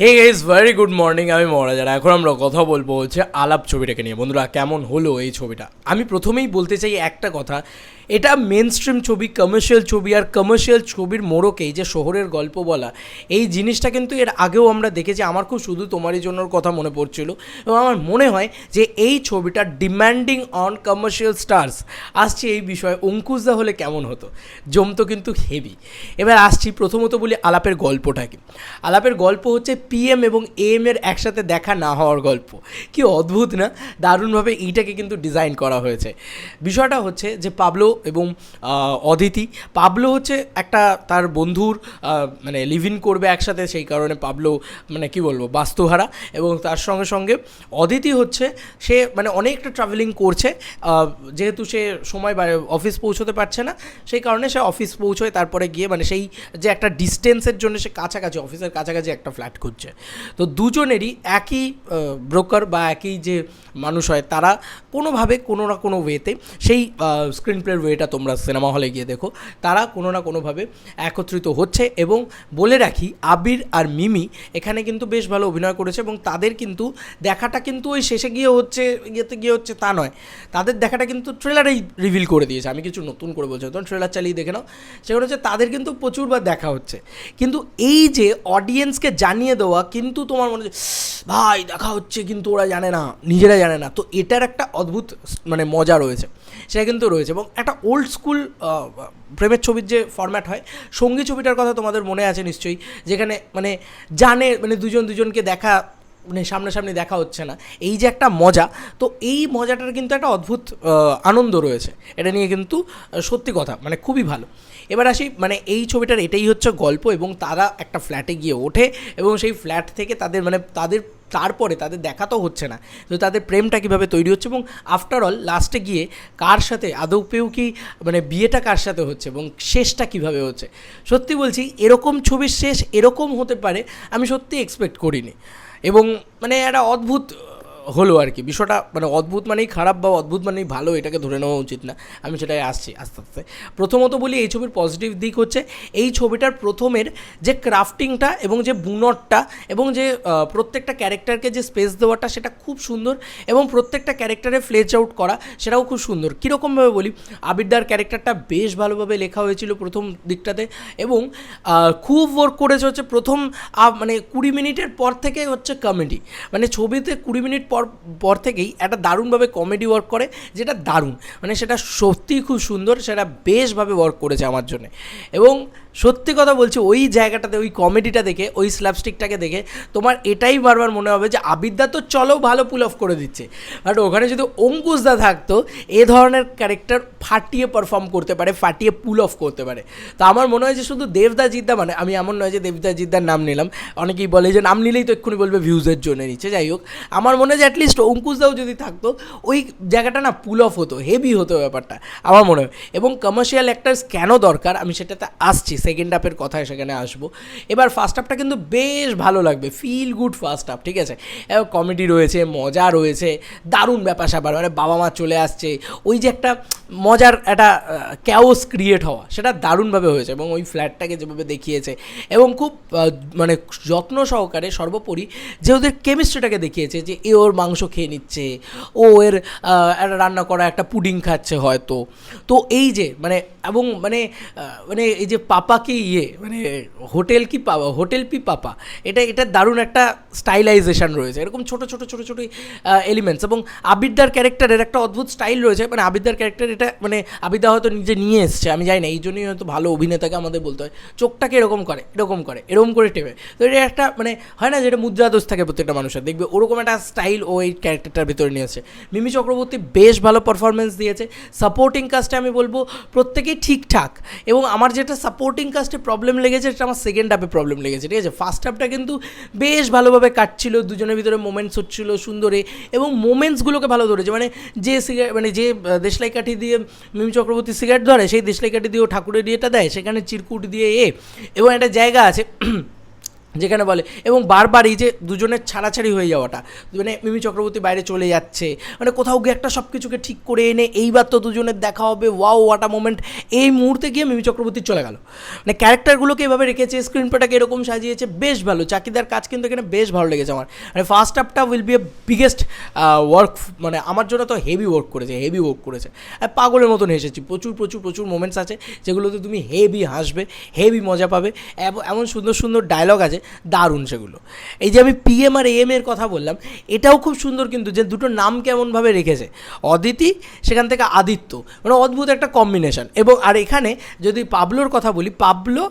হে guys, very good morning. আমি মহারাজ, আর এখন আমরা কথা বলবো হচ্ছে আলাপ ছবিটাকে নিয়ে। বন্ধুরা, কেমন হলো এই ছবিটা? আমি প্রথমেই বলতে চাই একটা কথা, এটা মেন স্ট্রিম ছবি, কমার্শিয়াল ছবি, আর কমার্শিয়াল ছবির মোড়কেই যে শহরের গল্প বলা, এই জিনিসটা কিন্তু এর আগেও আমরা দেখেছি। আমার খুব শুধু তোমারই জন্যর কথা মনে পড়ছিল, এবং আমার মনে হয় যে এই ছবিটা ডিম্যান্ডিং অন কমার্শিয়াল স্টার্স। আসছি এই বিষয়ে, অঙ্কুশদা হলে কেমন হতো, জমতো কিন্তু হেভি। এবার আসছি, প্রথমত বলি আলাপের গল্পটাকে। আলাপের গল্প হচ্ছে পিএম এবং এম এর একসাথে দেখা না হওয়ার গল্প। কি অদ্ভুত না? দারুণভাবে এইটাকে কিন্তু ডিজাইন করা হয়েছে। বিষয়টা হচ্ছে যে পাবলো এবং অদিতি, পাবলো হচ্ছে একটা তার বন্ধুর মানে লিভ ইন করবে একসাথে, সেই কারণে পাবলো মানে কি বলবো বাস্তুহারা। এবং তার সঙ্গে সঙ্গে অদিতি হচ্ছে সে মানে অনেকটা ট্রাভেলিং করছে, যেহেতু সে সময় অফিস পৌঁছতে পারছে না, সেই কারণে সে অফিস পৌঁছয়, তারপরে গিয়ে মানে সেই যে একটা ডিস্টেন্সের জন্য সে কাছাকাছি অফিসের কাছাকাছি একটা ফ্ল্যাট খুঁজছে। তো দুজনেরই একই ব্রোকার বা একই যে মানুষ হয়, তারা কোনোভাবে কোনো না কোনো ওয়েতে, সেই স্ক্রিন প্লের ওয়েটা তোমরা সিনেমা হলে গিয়ে দেখো, তারা কোনো না কোনোভাবে একত্রিত হচ্ছে। এবং বলে রাখি, আবির আর মিমি এখানে কিন্তু বেশ ভালো অভিনয় করেছে, এবং তাদের কিন্তু দেখাটা কিন্তু ওই শেষে গিয়ে হচ্ছে তা নয়, তাদের দেখাটা কিন্তু ট্রেলারেই রিভিল করে দিয়েছে। আমি কিছু নতুন করে বলছি, তখন ট্রেলার চালিয়ে দেখে নাও, সেগুলো হচ্ছে তাদের কিন্তু প্রচুরবার দেখা হচ্ছে। কিন্তু এই যে অডিয়েন্সকে জানিয়ে দেওয়া, কিন্তু তোমার মনে হচ্ছে ভাই দেখা হচ্ছে, কিন্তু ওরা জানে না, নিজেরা জানে না। তো এটার একটা অদ্ভুত মানে মজা রয়েছে, সেটা কিন্তু রয়েছে। এবং একটা ওল্ড স্কুল প্রেমের ছবির যে ফরম্যাট হয়, সঙ্গী ছবিটার কথা তোমাদের মনে আছে নিশ্চয়ই, যেখানে মানে জানে মানে দুজনকে দেখা মানে সামনাসামনি দেখা হচ্ছে না, এই যে একটা মজা, তো এই মজাটার কিন্তু একটা অদ্ভুত আনন্দ রয়েছে। এটা নিয়ে কিন্তু সত্যি কথা মানে খুবই ভালো। এবার আসি, মানে এই ছবিটার এটাই হচ্ছে গল্প, এবং তারা একটা ফ্ল্যাটে গিয়ে ওঠে, এবং সেই ফ্ল্যাট থেকে তাদের মানে তারপরে তাদের দেখা তো হচ্ছে না, তো তাদের প্রেমটা কীভাবে তৈরি হচ্ছে, এবং আফটার অল লাস্টে গিয়ে কার সাথে আদৌ পেও কি মানে বিয়েটা কার সাথে হচ্ছে, এবং শেষটা কীভাবে হচ্ছে। সত্যি বলছি, এরকম ছবির শেষ এরকম হতে পারে আমি সত্যি এক্সপেক্ট করিনি। এবং মানে একটা অদ্ভুত হলো আর কি বিষয়টা, মানে অদ্ভুত মানেই খারাপ বা অদ্ভুত মানেই ভালো, এটাকে ধরে নেওয়া উচিত না। আমি সেটাই আসছি আস্তে আস্তে। প্রথমত বলি, এই ছবির পজিটিভ দিক হচ্ছে এই ছবিটার প্রথমের যে ক্রাফটিংটা এবং যে বুনটটা, এবং যে প্রত্যেকটা ক্যারেক্টারকে যে স্পেস দেওয়াটা, সেটা খুব সুন্দর। এবং প্রত্যেকটা ক্যারেক্টারে ফ্লেজ আউট করা, সেটাও খুব সুন্দর। কীরকমভাবে বলি, আবিরদার ক্যারেক্টারটা বেশ ভালোভাবে লেখা হয়েছিল প্রথম দিকটাতে, এবং খুব ওয়ার্ক করেছে হচ্ছে প্রথম মানে 20 মিনিটের পর থেকে হচ্ছে কমেডি, মানে ছবিতে 20 মিনিট পর থেকেই একটা দারুণভাবে কমেডি ওয়ার্ক করে, যেটা দারুণ, মানে সেটা সত্যিই খুব সুন্দর, সেটা বেশভাবে ওয়ার্ক করেছে আমার জন্য। এবং সত্যি কথা বলছি, ওই জায়গাটাতে ওই কমেডিটা দেখে, ওই স্ল্যাপস্টিকটাকে দেখে তোমার এটাই বারবার মনে হবে যে আবিরদা তো চলো ভালো পুল অফ করে দিচ্ছে, বাট ওখানে যদি অঙ্কুশদা থাকতো, এ ধরনের ক্যারেক্টার ফাটিয়ে পারফর্ম করতে পারে, ফাটিয়ে পুল অফ করতে পারে। তো আমার মনে হয় যে শুধু দেবদা জিদ্দা, মানে আমি এমন নয় যে দেবদা জিদ্দার নাম নিলাম, অনেকেই বলে যে নাম নিলেই তো এক্ষুনি বলবে ভিউজের জন্য নিচ্ছে, যাই হোক, আমার মনে হয় যে অ্যাটলিস্ট অঙ্কুশদাও যদি থাকতো, ওই জায়গাটা না পুল অফ হতো, হেভি হতো ব্যাপারটা আমার মনে হয়। এবং কমার্শিয়াল অ্যাক্টার্স কেন দরকার, আমি সেটাতে আসছি, সেকেন্ড হাফের কথায় সেখানে আসবো। এবার ফার্স্ট হাফটা কিন্তু বেশ ভালো লাগবে, ফিল গুড ফার্স্ট হাফ, ঠিক আছে। কমেডি রয়েছে, মজা রয়েছে, দারুণ ব্যাপার স্যাপার, মানে বাবা মা চলে আসছে, ওই যে একটা মজার একটা ক্যাওস ক্রিয়েট হওয়া, সেটা দারুণভাবে হয়েছে। এবং ওই ফ্ল্যাটটাকে যেভাবে দেখিয়েছে, এবং খুব মানে যত্ন সহকারে, সর্বোপরি যে ওদের কেমিস্ট্রিটাকে দেখিয়েছে, যে এ ওর মাংস খেয়ে নিচ্ছে, ও এর একটা রান্না করা একটা পুডিং খাচ্ছে হয়তো, তো এই যে মানে, এবং মানে মানে এই যে পাপাকে মানে হোটেল পি পাপা, এটা দারুণ একটা স্টাইলাইজেশন রয়েছে, এরকম ছোটো এলিমেন্টস। এবং আবিরদার ক্যারেক্টারের একটা অদ্ভুত স্টাইল রয়েছে, মানে আবিরদার ক্যারেক্টার এটা মানে আবিরদা হয়তো নিজে নিয়ে এসছে, আমি জানি না, এই জন্যই হয়তো ভালো অভিনেতাকে আমাদের বলতে হয়, চোখটাকে এরকম করে টেপে, তো এটা একটা মানে হয় না, যেটা মুদ্রা দোষ থাকে প্রত্যেকটা মানুষের, দেখবে ওরকম একটা স্টাইল ও এই ক্যারেক্টারটার ভিতরে নিয়ে এসেছে। মিমি চক্রবর্তী বেশ ভালো পারফরমেন্স দিয়েছে। সাপোর্টিং কাস্টে আমি বলবো প্রত্যেকেই ঠিকঠাক, এবং আমার যেটা সাপোর্টিং কাস্টে প্রবলেম লেগেছে, সেটা আমার সেকেন্ড হাফে প্রবলেম লেগেছে, ঠিক আছে। ফার্স্ট হাফটা কিন্তু বেশ ভালোভাবে কাটছিল, দুজনের ভিতরে মোমেন্টস হচ্ছিলো সুন্দরে, এবং মোমেন্টসগুলোকে ভালো ধরেছে, মানে যে মানে যে দেশলাই কাঠি দিয়ে মিমি চক্রবর্তী সিগারেট ধরে, সেই দেশলাই কাঠি দিয়ে ও ঠাকুরের ইয়েটা দেয়, সেখানে চিরকুট দিয়ে এবং একটা জায়গা আছে যেখানে বলে, এবং বারবার এই যে দুজনের ছাড়াছাড়ি হয়ে যাওয়াটা, মানে মিমি চক্রবর্তী বাইরে চলে যাচ্ছে, মানে কোথাও গিয়ে একটা সব কিছুকে ঠিক করে এনে এইবার তো দুজনের দেখা হবে, ওয়াও ওয়াটা মোমেন্ট, এই মুহূর্তে গিয়ে মিমি চক্রবর্তী চলে গেল। মানে ক্যারেক্টারগুলোকে এভাবে রেখেছে, স্ক্রিন প্লেটাকে এরকম সাজিয়েছে, বেশ ভালো। চাকিদার কাজ কিন্তু এখানে বেশ ভালো লেগেছে আমার। মানে ফার্স্ট হাফটা will be a biggest work, মানে আমার জন্য তো হেভি ওয়ার্ক করেছে। আর পাগলের মতন হেসেছি, প্রচুর মোমেন্টস আছে যেগুলোতে তুমি হেভি হাসবে, হেভি মজা পাবে, এমন সুন্দর সুন্দর ডায়লগ আছে, দারুণ সেগুলো। এই যে আমি PM আর AM এর কথা বললাম, এটাও খুব সুন্দর কিন্তু, যে দুটো নাম কেমনভাবে রেখেছে, অদিতি সেখান থেকে আদিত্য, মানে অদ্ভুত একটা কম্বিনেশন। এবং আর এখানে যদি পাবলোর কথা বলি, পাবলো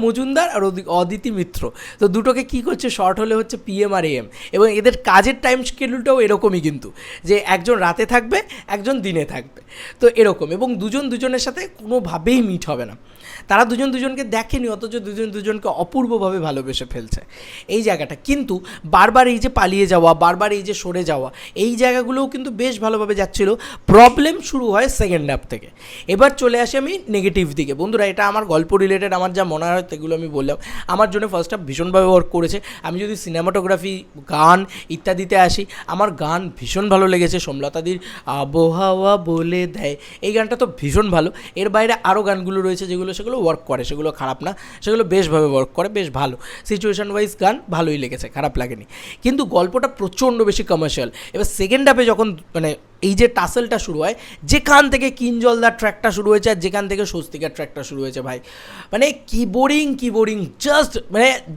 মজুমদার আর অদিতি মিত্র, তো দুটোকে কী করছে, শর্ট হলে হচ্ছে PM আর AM, এবং এদের কাজের টাইম শিডিউলটাও এরকমই কিন্তু, যে একজন রাতে থাকবে, একজন দিনে থাকবে, তো এরকম। এবং দুজনের সাথে কোনোভাবেই মিট হবে না, তারা দুজনকে দেখেনি, অথচ দুজনকে অপূর্বভাবে ভালোবেসে ফেলছে এই জায়গাটা। কিন্তু বারবার এই যে পালিয়ে যাওয়া, বারবার এই যে সরে যাওয়া, এই জায়গাগুলোও কিন্তু বেশ ভালোভাবে যাচ্ছিল। প্রবলেম শুরু হয় সেকেন্ড হাফ থেকে। এবার চলে আসি আমি নেগেটিভ দিকে। বন্ধুরা, এটা আমার গল্প রিলেটেড, আমার যা মনে হয় সেগুলো আমি বললাম। আমার জন্য ফার্স্ট হাফ ভীষণভাবে ওয়ার্ক করেছে। আমি যদি সিনেমাটোগ্রাফি, গান ইত্যাদিতে আসি, আমার গান ভীষণ ভালো লেগেছে। সোমলতাদির আবহাওয়া বলে দেয়, এই গানটা তো ভীষণ ভালো। এর বাইরে আরও গানগুলো রয়েছে যেগুলো সেগুলো ওয়ার্ক করে, সেগুলো খারাপ না, সেগুলো বেশভাবে ওয়ার্ক করে, বেশ ভালো। সিচুয়েশন ওয়াইজ গান ভালোই লেগেছে, খারাপ লাগেনি। কিন্তু গল্পটা প্রচণ্ড বেশি কমার্শিয়াল। এবার সেকেন্ড হাফে যখন মানে এই যে টাসেলটা শুরু হয়, যেখান থেকে কিঞ্জলদার ট্র্যাকটা শুরু হয়েছে আর যেখান থেকে স্বস্তিকার ট্র্যাকটা শুরু হয়েছে, ভাই মানে কি বোরিং,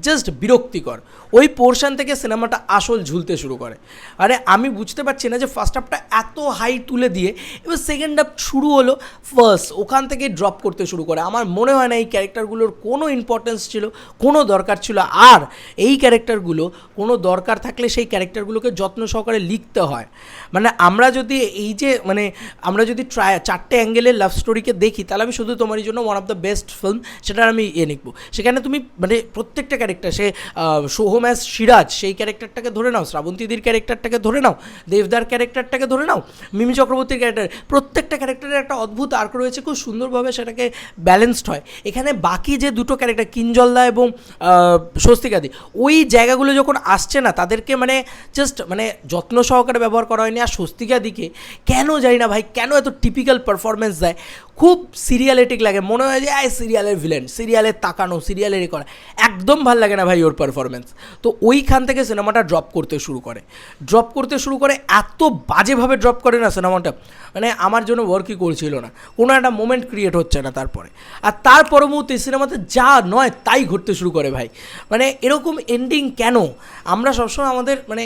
জাস্ট বিরক্তিকর। ওই পোর্শন থেকে সিনেমাটা আসল ঝুলতে শুরু করে। আরে আমি বুঝতে পারছি না যে ফার্স্ট হাফটা এত হাই তুলে দিয়ে এবার সেকেন্ড হাফ শুরু হলো, ফার্স্ট ওখান থেকে ড্রপ করতে শুরু করে। আমার মনে হয় না এই ক্যারেক্টারগুলোর কোনো ইম্পর্টেন্স ছিল, কোনো দরকার ছিল। আর এই ক্যারেক্টারগুলো কোনো দরকার থাকলে সেই ক্যারেক্টারগুলোকে যত্ন সহকারে লিখতে হয়। মানে আমরা যদি চারটে অ্যাঙ্গেলের লাভ স্টোরিকে দেখি, তাহলে আমি শুধু তোমারই জন্য one of the best film, সেটা আমি লিখবো। সেখানে তুমি মানে প্রত্যেকটা ক্যারেক্টার, সে সোহম অ্যাজ সিরাজ, সেই ক্যারেক্টারটাকে ধরে নাও, শ্রাবন্তীদির ক্যারেক্টারটাকে ধরে নাও, দেবদার ক্যারেক্টারটাকে ধরে নাও, মিমি চক্রবর্তীর ক্যারেক্টার, প্রত্যেকটা ক্যারেক্টারের একটা অদ্ভুত আর্ক রয়েছে, খুব সুন্দরভাবে সেটাকে ব্যালেন্সড হয়। এখানে বাকি যে দুটো ক্যারেক্টার, কিঞ্জলদা এবং স্বস্তিকাদি, ওই জায়গাগুলো যখন আসছে না, তাদেরকে মানে জাস্ট মানে যত্ন সহকারে ব্যবহার করা হয়নি। আর স্বস্তিকাদিকে কেন জানি না ভাই, কেন এত টিপিক্যাল পারফরমেন্স দেয়, খুব সিরিয়ালেটিক লাগে, মনে হয় যে সিরিয়ালের ভিলেন, সিরিয়ালের তাকানো, সিরিয়ালেরই করা, একদম ভাল লাগে না ভাই ওর পারফরমেন্স। তো ওইখান থেকে সিনেমাটা ড্রপ করতে শুরু করে, এত বাজেভাবে ড্রপ করে না সিনেমাটা, মানে আমার জন্য ওয়ার্কই করছিল না, কোনো একটা মোমেন্ট ক্রিয়েট হচ্ছে না তারপরে। আর তার পরবর্তী সিনেমাতে যা নয় তাই ঘটতে শুরু করে ভাই। মানে এরকম এন্ডিং কেন? আমরা সবসময় আমাদের মানে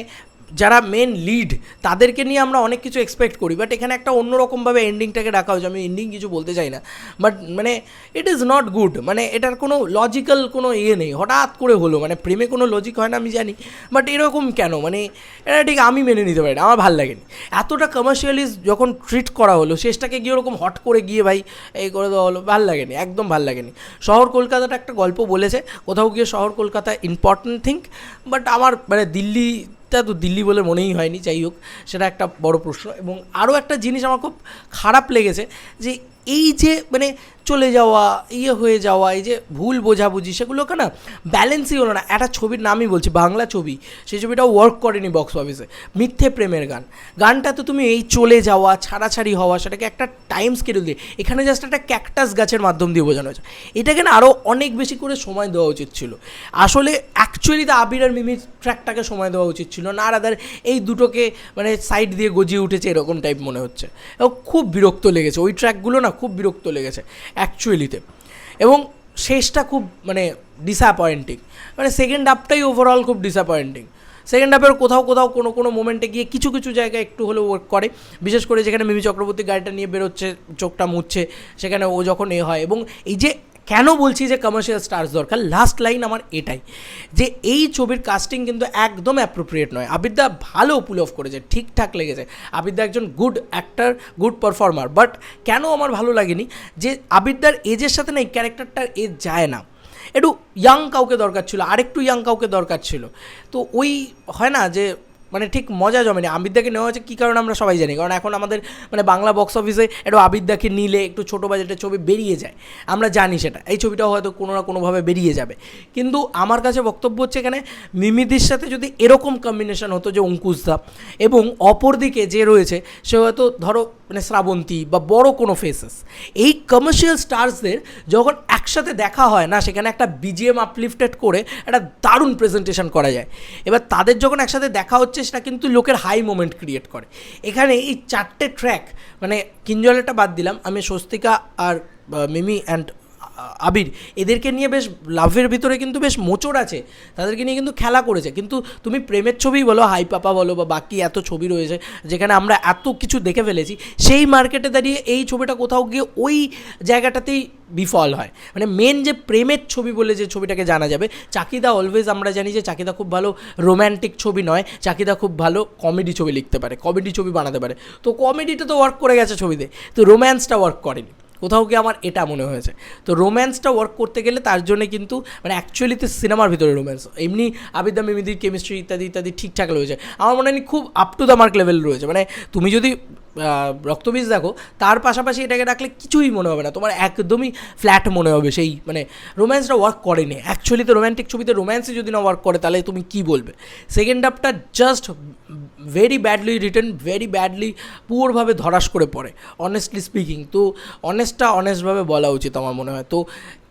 যারা মেন লিড তাদেরকে নিয়ে আমরা অনেক কিছু এক্সপেক্ট করি, বাট এখানে একটা অন্যরকমভাবে এন্ডিংটাকে রাখা হয়েছে। আমি এন্ডিং কিছু বলতে চাই না, বাট মানে ইট ইজ নট গুড। মানে এটার কোনো লজিক্যাল কোনো নেই, হঠাৎ করে হলো, মানে প্রেমে কোনো লজিক হয় না আমি জানি, বাট এরকম কেন? মানে এটা ঠিক আমি মেনে নিতে পারি না, আমার ভাল লাগেনি। এতটা কমার্শিয়ালি যখন ট্রিট করা হলো, শেষটাকে গিয়ে ওরকম হট করে গিয়ে ভাই এই করে দেওয়া হলো, ভাল লাগেনি, একদম ভাল লাগেনি। শহর কলকাতাটা একটা গল্প বলেছে, কোথাও গিয়ে শহর কলকাতা ইম্পর্টেন্ট থিঙ্ক, বাট আমার মানে তো দিল্লি বলে মনেই হয়নি। যাই হোক, সেটা একটা বড় প্রশ্ন। এবং আরও একটা জিনিস আমার খুব খারাপ লেগেছে, যে এই যে মানে চলে যাওয়া, হয়ে যাওয়া, এই যে ভুল বোঝাবুঝি, সেগুলোকে না ব্যালেন্সই হলো না। একটা ছবির নামই বলছি, বাংলা ছবি, সেই ছবিটাও ওয়ার্ক করেনি বক্স অফিসে। মিথ্যে প্রেমের গানটা তো তুমি এই চলে যাওয়া, ছাড়াছাড়ি হওয়া, সেটাকে একটা টাইম স্কেডিউল দিয়ে, এখানে জাস্ট একটা ক্যাকটাস গাছের মাধ্যম দিয়ে বোঝানো হয়েছে। এটাকে না আরও অনেক বেশি করে সময় দেওয়া উচিত ছিল। আসলে অ্যাকচুয়ালি তো আবির আর মিমির ট্র্যাকটাকে সময় দেওয়া উচিত ছিল না, আর এই দুটোকে মানে সাইড দিয়ে গজিয়ে উঠেছে এরকম টাইপ মনে হচ্ছে। এবং খুব বিরক্ত লেগেছে ওই ট্র্যাকগুলো না, খুব বিরক্ত লেগেছে অ্যাকচুয়ালিতে। এবং শেষটা খুব মানে ডিসঅ্যাপয়েন্টিং, মানে সেকেন্ড হাফটাই ওভারঅল খুব ডিসঅ্যাপয়েন্টিং। সেকেন্ড হাফের কোথাও কোনো মোমেন্টে গিয়ে কিছু জায়গায় একটু হলেও ওয়ার্ক করে, বিশেষ করে যেখানে মিমি চক্রবর্তী গাড়িটা নিয়ে বেরোচ্ছে, চোখটা মুছছে, সেখানে ও যখন হয়। এবং এই যে কেন বলছি যে কমার্শিয়াল স্টার্স দরকার, লাস্ট লাইন আমার এটাই, যে এই ছবির কাস্টিং কিন্তু একদম অ্যাপ্রোপ্রিয়েট নয়। আবিদ্যা ভালো পুল অফ করেছে, ঠিকঠাক লেগেছে, আবিদ্যা একজন good actor, good performer, but কেন আমার ভালো লাগেনি যে আবিদ্যার এজের সাথে না এই ক্যারেক্টারটার এজ যায় না। একটু ইয়াং কাউকে দরকার ছিল, আরেকটু ইয়াং কাউকে দরকার ছিল। তো ওই হয় না যে মানে ঠিক মজা জমেনি। আবিদ্যাকে নেওয়া হয়েছে কী কারণে আমরা সবাই জানি, কারণ এখন আমাদের মানে বাংলা বক্স অফিসে একটু আবিদ্যাকে নিলে একটু ছোটো বাজেটের ছবি বেরিয়ে যায়, আমরা জানি সেটা। এই ছবিটাও হয়তো কোনো না কোনোভাবে বেরিয়ে যাবে, কিন্তু আমার কাছে বক্তব্য হচ্ছে এখানে মিমিদির সাথে যদি এরকম কম্বিনেশন হতো যে অঙ্কুশদা, এবং অপরদিকে যে রয়েছে সে হয়তো ধরো মানে শ্রাবন্তী বা বড় কোনো ফেসেস, এই কমার্শিয়াল স্টারসদের যখন একসাথে দেখা হয় না, সেখানে একটা বিজিএম আপলিফটেড করে একটা দারুণ প্রেজেন্টেশন করা যায়। এবার তাদের যখন একসাথে দেখা হচ্ছে সেটা কিন্তু লোকের হাই মোমেন্ট ক্রিয়েট করে। এখানে এই 4টে ট্র্যাক মানে কিঞ্জলেরটা বাদ দিলাম, আমি স্বস্তিকা আর মিমি অ্যান্ড আবির এদেরকে নিয়ে বেশ লাভের ভিতরে কিন্তু বেশ মোচড় আছে, তাদেরকে নিয়ে কিন্তু খেলা করেছে। কিন্তু তুমি প্রেমের ছবি বলো, হাই পাপা বলো, বা বাকি এত ছবি রয়েছে যেখানে আমরা এত কিছু দেখে ফেলেছি, সেই মার্কেটে দাঁড়িয়ে এই ছবিটা কোথাও গিয়ে ওই জায়গাটাতেই বিফল হয়। মানে মেন যে প্রেমের ছবি বলে যে ছবিটাকে জানা যাবে, চাকিদা অলওয়েজ আমরা জানি যে চাকিদা খুব ভালো রোম্যান্টিক ছবি নয়, চাকিদা খুব ভালো কমেডি ছবি লিখতে পারে, কমেডি ছবি বানাতে পারে। তো কমেডিটা তো ওয়ার্ক করে গেছে ছবিতে, তো রোম্যান্সটা ওয়ার্ক করেনি কোথাও কি, আমার এটা মনে হয়েছে। তো রোম্যান্সটা ওয়ার্ক করতে গেলে তার জন্য কিন্তু মানে অ্যাকচুয়ালিতে সিনেমার ভিতরে রোম্যান্স, এমনি আবিদ্যা মিমিদির কেমিস্ট্রি ইত্যাদি ইত্যাদি ঠিকঠাক রয়েছে, আমার মনে হয় খুব up to the mark level রয়েছে। মানে তুমি যদি রক্তবীজ দেখো, তার পাশাপাশি এটাকে রাখলে কিছুই মনে হবে না, তোমার একদমই ফ্ল্যাট মনে হবে। সেই মানে রোম্যান্সটা ওয়ার্ক করেনি অ্যাকচুয়ালিতে। রোম্যান্টিক ছবিতে রোম্যান্সই যদি না ওয়ার্ক করে তাহলে তুমি কী বলবে? সেকেন্ড হাফটা just very badly written, very badly পুরোভাবে ধরাস করে পড়ে অনেস্টলি স্পিকিং। তো অনেস্টভাবে বলা উচিত আমার মনে হয়। তো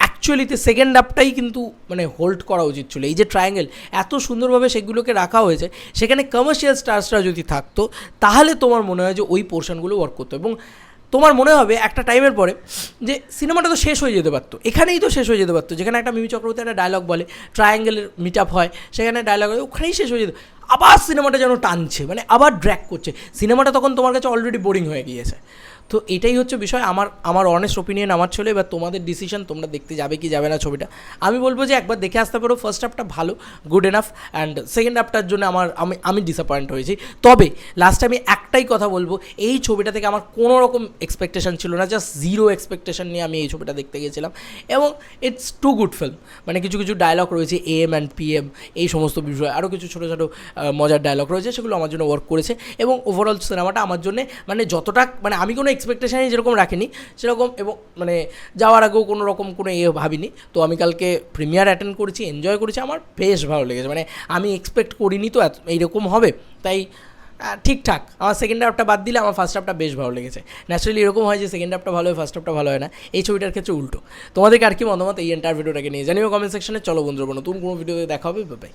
অ্যাকচুয়ালিতে সেকেন্ড হাফটাই কিন্তু মানে হোল্ড করা উচিত ছিল। এই যে ট্রায়াঙ্গেল এত সুন্দরভাবে সেগুলোকে রাখা হয়েছে, সেখানে কমার্শিয়াল স্টার্সরা যদি থাকতো তাহলে তোমার মনে হয় যে ওই পোর্শনগুলো ওয়ার্ক করতো, এবং তোমার মনে হবে একটা টাইমের পরে যে সিনেমাটা তো শেষ হয়ে যেতে পারতো, এখানেই তো শেষ হয়ে যেতে পারতো। যেখানে একটা মিমি চক্রবর্তী একটা ডায়লগ বলে, ট্রায়াঙ্গেলের মিট আপ হয়, সেখানে ডায়লগ হয়, ওখানেই শেষ হয়ে যেত। আবার সিনেমাটা যেন টানছে, মানে আবার ড্র্যাক করছে সিনেমাটা, তখন তোমার কাছে অলরেডি বোরিং হয়ে গিয়েছে। তো এটাই হচ্ছে বিষয়। আমার অনেস্ট ওপিনিয়ন আমার ছিল। এবার তোমাদের ডিসিশন, তোমরা দেখতে যাবে কি যাবে না ছবিটা। আমি বলবো যে একবার দেখে আসতে পারো। ফার্স্ট হাফটা ভালো, গুড এনাফ, অ্যান্ড সেকেন্ড হাফটার জন্য আমি ডিসঅ্যাপয়েন্ট হয়েছি। তবে লাস্টে আমি একটাই কথা বলবো, এই ছবিটা থেকে আমার কোনো রকম এক্সপেকটেশন ছিল না, জাস্ট জিরো এক্সপেকটেশন নিয়ে আমি এই ছবিটা দেখতে গিয়েছিলাম, এবং ইটস টু গুড ফিল্ম। মানে কিছু কিছু ডায়লগ রয়েছে, AM অ্যান্ড PM, এই সমস্ত বিষয়, আরও কিছু ছোটো ছোটো মজার ডায়লগ রয়েছে, সেগুলো আমার জন্য ওয়ার্ক করেছে। এবং ওভারঅল সিনেমাটা আমার জন্য মানে যতটা মানে আমি কোনো এক্সপেকটেশানই যেরকম রাখিনি সেরকম, এবং মানে যাওয়ার আগেও কোনো রকম কোনো ভাবিনি। তো আমি কালকে প্রিমিয়ার অ্যাটেন্ড করেছি, এনজয় করেছি, আমার বেশ ভালো লেগেছে। মানে আমি এক্সপেক্ট করিনি তো এইরকম হবে, তাই ঠিকঠাক। আমার সেকেন্ড হাফটা বাদ দিলে আমার ফার্স্ট হাফটা বেশ ভালো লেগেছে। ন্যাচারালি এরকম হয় যে সেকেন্ড হাফটা ভালো হয়, ফার্স্ট হাফটা ভালো হয় না। এই ছবিটার ক্ষেত্রে উল্টো। তোমাদেরকে আর কি মতামত এই এন্টার ভিডিওটাকে নিয়ে জানিও কমেন্ট সেকশনে। চলো বন্ধুরা, নতুন কোনো ভিডিওতে দেখা হবে, বাই।